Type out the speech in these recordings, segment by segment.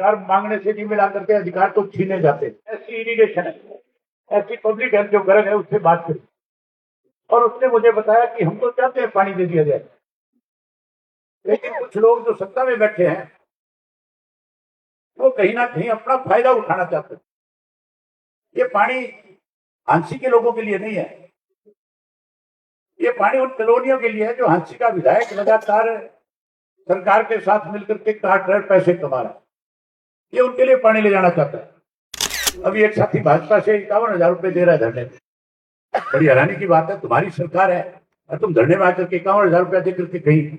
अधिकार मांगने से नहीं मिला करके अधिकार तो छीने जाते हैं। ऐसी इरिगेशन है, ऐसी पब्लिक हेल्थ जो गरज है उससे बात करी और उसने मुझे बताया कि हम तो चाहते हैं पानी दे दिया जाए, लेकिन कुछ लोग जो सत्ता में बैठे हैं वो कहीं ना कहीं अपना फायदा उठाना चाहते हैं। ये पानी हांसी के लोगों के लिए नहीं है, ये पानी उन कॉलोनियों के लिए है जो हांसी का विधायक लगातार सरकार के साथ मिलकर के काट रहे पैसे कमा रहा है, ये उनके लिए पानी ले जाना चाहता है। अभी एक साथी भाजपा से 51,000 रुपए दे रहा है धरने में। बड़ी हैरानी की बात है, तुम्हारी सरकार है और तुम धरने में आकर के 51,000 रुपया देकर के कहीं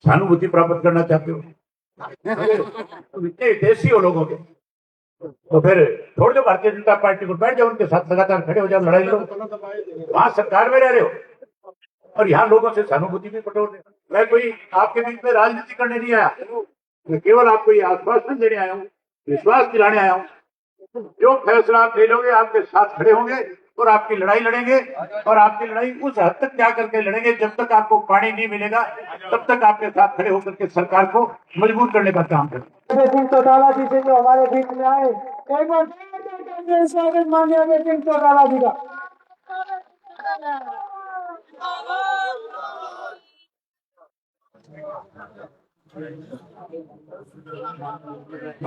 सहानुभूति प्राप्त करना चाहते हो। तुम इतने देशी हो लोगों के, तो फिर छोड़ दो भारतीय जनता पार्टी को, बैठ जाओ उनके साथ, लगातार खड़े हो जाओ, लड़ाई लो। वहां सरकार में रह रहे हो और यहाँ लोगों से सहानुभूति भी बटोर रहे। मैं कोई आपके बीच में राजनीति करने नहीं आया, मैं केवल आपको ये आश्वासन देने आया हूँ, विश्वास दिलाने आया हूँ। जो फैसला आप ले लोगे आपके साथ खड़े होंगे और आपकी लड़ाई लड़ेंगे, और आपकी लड़ाई उस हद तक क्या करके लड़ेंगे जब तक आपको पानी नहीं मिलेगा तब तक आपके साथ खड़े होकर के सरकार को मजबूर करने का काम करें। सिंह चौटाला जी से जो हमारे बीच में आए, एक बार स्वागत माननीय अजय सिंह चौटाला जी का।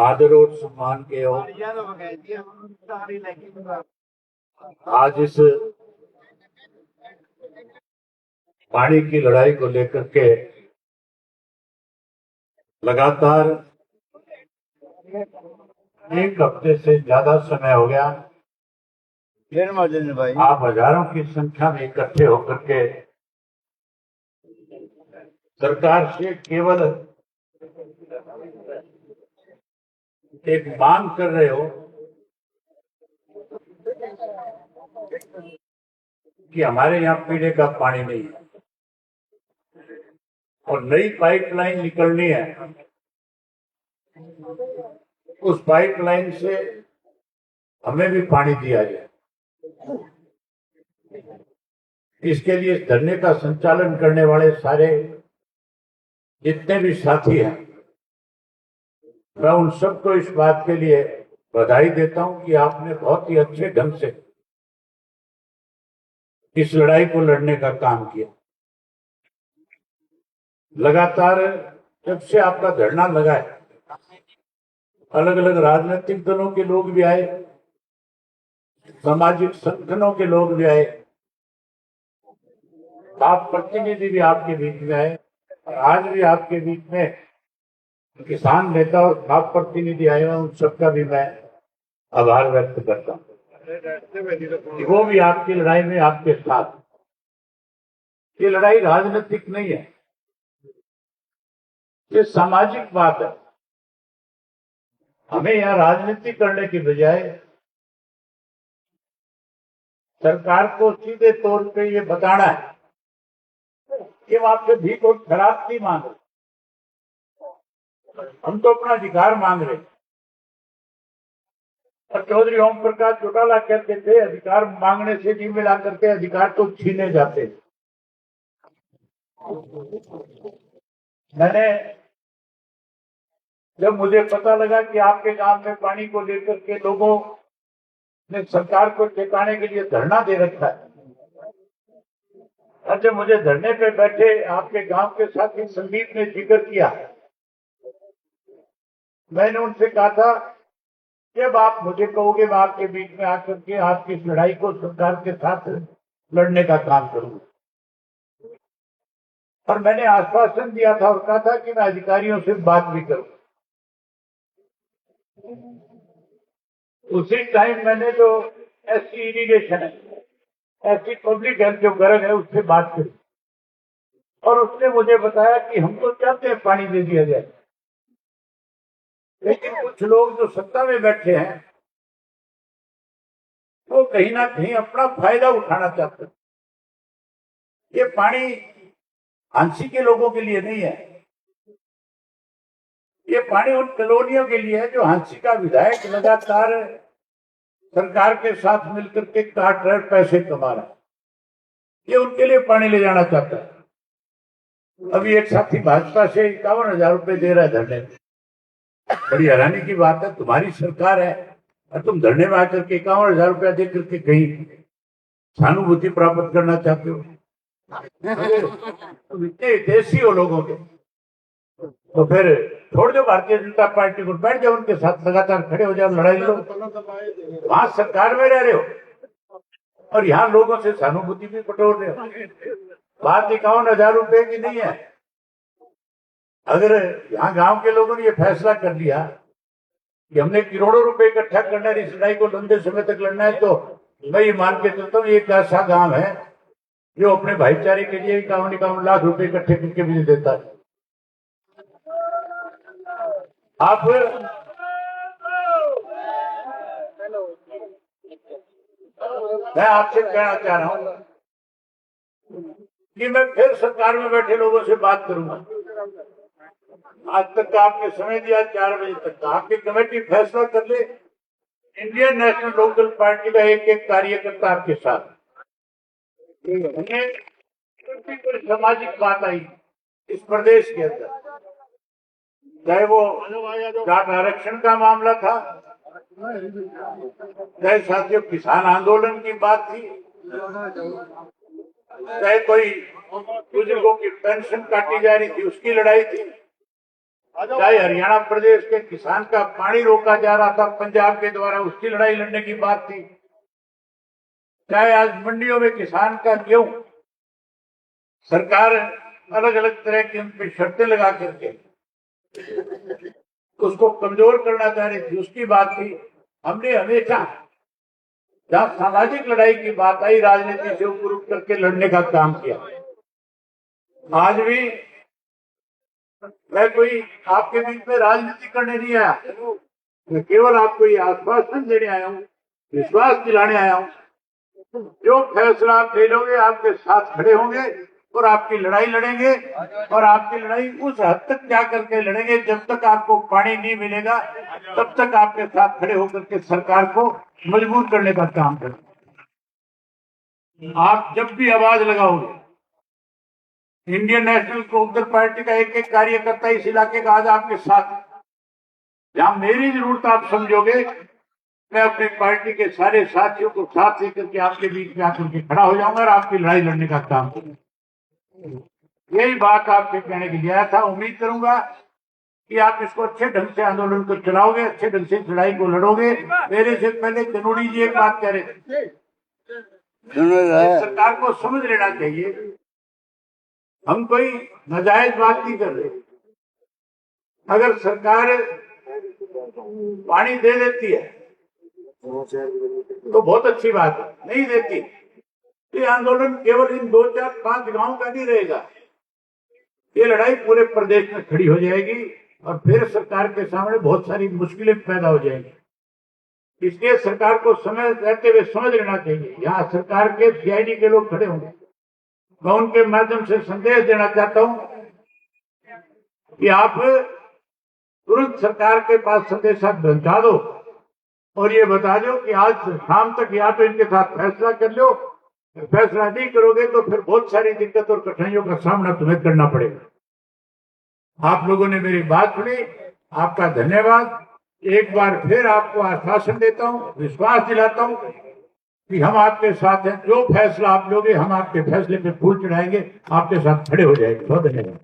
आदर और सम्मान के हो, आज इस पानी की लड़ाई को लेकर के लगातार एक हफ्ते से ज्यादा समय हो गया, भाई आप हजारों की संख्या में इकट्ठे होकर के सरकार से केवल एक मांग कर रहे हो कि हमारे यहाँ पीने का पानी नहीं है और नई पाइपलाइन निकलनी है, उस पाइपलाइन से हमें भी पानी दिया जाए। इसके लिए धरने का संचालन करने वाले सारे जितने भी साथी हैं, मैं उन सबको इस बात के लिए बधाई देता हूं कि आपने बहुत ही अच्छे ढंग से इस लड़ाई को लड़ने का काम किया। लगातार जब से आपका धरना लगा है, अलग अलग राजनीतिक दलों के लोग भी आए, सामाजिक संगठनों के लोग भी आए, आप प्रतिनिधि भी आपके बीच में आए, और आज भी आपके बीच में किसान नेता और आप प्रतिनिधि आए हैं, उन सबका भी मैं आभार व्यक्त करता हूँ। वो भी आपकी लड़ाई में आपके साथ। ये लड़ाई राजनीतिक नहीं है, ये सामाजिक बात है। हमें यहाँ राजनीति करने की बजाय सरकार को सीधे तौर पे ये बताना है कि हम आपसे भीख और खराब नहीं मांग रहे, हम तो अपना अधिकार मांग रहे। और चौधरी ओम प्रकाश चौटाला कहते थे, अधिकार मांगने से नहीं मिला करके अधिकार तो छीने जाते। मैंने जब मुझे पता लगा कि आपके गांव में पानी को लेकर के लोगों ने सरकार को टिकाने के लिए धरना दे रखा है, और जब मुझे धरने पे बैठे आपके गांव के साथी संदीप ने जिक्र किया, मैंने उनसे कहा था जब आप मुझे कहोगे मैं आपके बीच में आकर के आपकी इस लड़ाई को सरकार के साथ लड़ने का काम करूंगा। और मैंने आश्वासन दिया था और कहा था कि मैं अधिकारियों से बात भी करूंगा। उसी टाइम मैंने जो ऐसी इरिगेशन है, ऐसी पब्लिक हेल्थ जो गरज है उससे बात करी और उसने मुझे बताया कि हम तो चाहते हैं पानी दे दिया जाए, लेकिन कुछ लोग जो सत्ता में बैठे हैं वो कहीं ना कहीं अपना फायदा उठाना चाहते हैं। ये पानी हांसी के लोगों के लिए नहीं है, ये पानी उन कॉलोनियों के लिए है जो हांसी का विधायक लगातार सरकार के साथ मिलकर के काट रहे पैसे कमा रहा है, ये उनके लिए पानी ले जाना चाहता है। अभी एक साथी भाजपा से 51,000 रुपए दे रहा है धरने में। बड़ी हैरानी की बात है, तुम्हारी सरकार है और तुम धरने में आकर के 51,000 रुपया दे करके कहीं सहानुभूति प्राप्त करना चाहते हो। तुम इतने देशी हो लोगों के, तो फिर छोड़ दो भारतीय जनता पार्टी को, बैठ जाओ उनके साथ, लगातार खड़े हो जाओ, लड़ाई लो। वहां सरकार में रह रहे हो और यहाँ लोगों से सहानुभूति भी बटोर रहे हो। बात 51,000 रुपए की नहीं है। अगर यहाँ गांव के लोगों ने ये फैसला कर लिया कि हमने करोड़ों रुपए इकट्ठा करना है, इस लड़ाई को लंबे समय तक लड़ना है, तो मैं ये मान के चलता हूँ एक ऐसा गांव है जो अपने भाईचारे के लिए 51 लाख रुपए इकट्ठे करके भी देता है। आप मैं आपसे कहना चाह रहा हूं कि मैं फिर सरकार में बैठे लोगों से बात करूंगा। आज तक का आपने समय दिया 4 बजे तक का, आपकी कमेटी फैसला कर ले, इंडियन नेशनल लोकदल पार्टी का एक एक कार्यकर्ता आपके साथ। कोई सामाजिक बात आई इस प्रदेश के अंदर, चाहे वो जाट आरक्षण का मामला था, चाहे साथियों किसान आंदोलन की बात थी, चाहे कोई बुजुर्गों की पेंशन काटी जा रही थी उसकी लड़ाई थी, चाहे हरियाणा प्रदेश के किसान का पानी रोका जा रहा था पंजाब के द्वारा उसकी लड़ाई लड़ने की बात थी, चाहे आज मंडियों में किसान का गेहूं सरकार अलग अलग तरह की उन पर शर्तें लगा करके उसको कमजोर करना चाह रही थी उसकी बात थी। हमने हमेशा जहां सामाजिक लड़ाई की बात आई राजनीति से ऊपर उठ करके लड़ने का काम किया। आज भी मैं कोई आपके बीच में राजनीति करने नहीं आया, मैं केवल आपको ये आश्वासन देने आया हूँ, विश्वास दिलाने आया हूँ। जो फैसला आप ले लोगे आपके साथ खड़े होंगे और आपकी लड़ाई लड़ेंगे, और आपकी लड़ाई उस हद तक जा करके लड़ेंगे जब तक आपको पानी नहीं मिलेगा, तब तक आपके साथ खड़े होकर के सरकार को मजबूर करने का काम करेंगे। आप जब भी आवाज लगाओगे, इंडियन नेशनल लोकदल पार्टी का एक एक कार्यकर्ता इस इलाके का आज आपके साथ, जहां मेरी जरूरत आप समझोगे, मैं अपनी पार्टी के सारे साथियों को साथ लेकर के आपके बीच में आकर के खड़ा हो जाऊंगा और आपकी लड़ाई लड़ने का काम करूंगा। यही बात आपसे कहने के लिए आया था। उम्मीद करूंगा कि आप इसको अच्छे ढंग से आंदोलन को चलाओगे, अच्छे ढंग से लड़ाई को लड़ोगे। मेरे से पहले कनोड़ी जी एक बात कह रहे थे, सरकार को समझ लेना चाहिए, हम कोई नाजायज बात नहीं कर रहे। अगर सरकार पानी दे देती है तो बहुत अच्छी बात है, नहीं देती ये आंदोलन केवल इन 2, 4, 5 गांव का नहीं रहेगा, ये लड़ाई पूरे प्रदेश में खड़ी हो जाएगी और फिर सरकार के सामने बहुत सारी मुश्किलें पैदा हो जाएंगी। इसलिए सरकार को समय रहते हुए समझ लेना चाहिए। यहाँ सरकार के सीआईडी के लोग खड़े होंगे, मैं उनके माध्यम से संदेश देना चाहता हूँ कि आप तुरंत सरकार के पास संदेशा पहुंचा दो और ये बता दो कि आज शाम तक या तो इनके साथ फैसला कर लो, फैसला नहीं करोगे तो फिर बहुत सारी दिक्कत और कठिनाइयों का सामना तुम्हें करना पड़ेगा। आप लोगों ने मेरी बात सुनी, आपका धन्यवाद। एक बार फिर आपको आश्वासन देता हूँ, विश्वास दिलाता हूँ कि हम आपके साथ हैं। जो फैसला आप लोगे हम आपके फैसले पे फूल चढ़ाएंगे, आपके साथ खड़े हो जाएंगे। बहुत धन्यवाद।